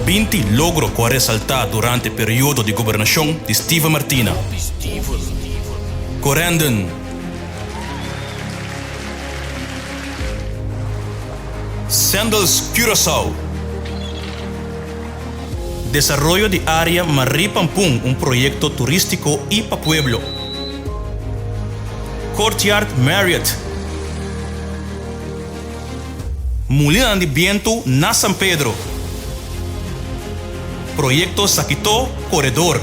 20 logros que resaltar durante el periodo de gobernación de Steve Martina. Corendon. Sandals Curaçao. Desarrollo de área Maripampung, un proyecto turístico y para pueblo. Courtyard Marriott. Molina de Viento na San Pedro. Proyecto Saquito Corredor.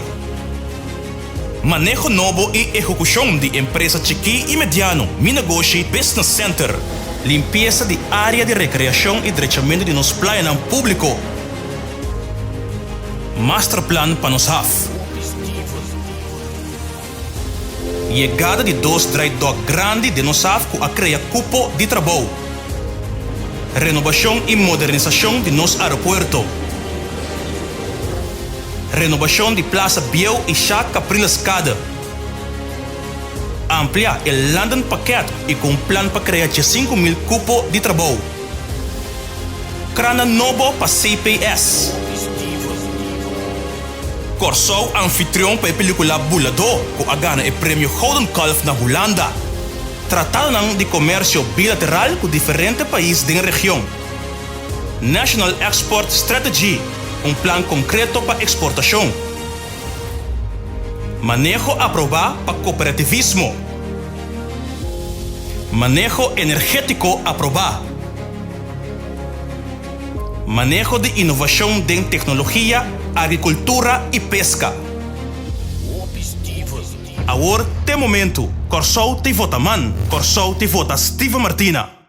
Manejo nuevo y ejecución de empresa chiqui y mediano, Minagoshi Business Center. Limpieza de área de recreación y derechamiento de nos playas público. Masterplan para nos HAF. Llegada de 2 dry dock grandes de nos HAF que crea cupo de trabajo. Renovación y modernización de nos aeropuerto. Renovación de Plaza Biel y Shah Capriles Cada. Ampliar el London Paquet y con plan para crear 5.000 cupos de trabajo. Crana novo para CPS. Corsou anfitrión para a película Bulador, que gana el premio Golden Calf na Holanda. Tratado de comercio bilateral con diferentes países de la región. National Export Strategy, un plan concreto para exportación. Manejo aprobado para cooperativismo. Manejo energético aprobado. Manejo de innovación de tecnología, agricultura y pesca. Ahora, de momento, Corsou te vota man, Corsou te vota Steve Martina.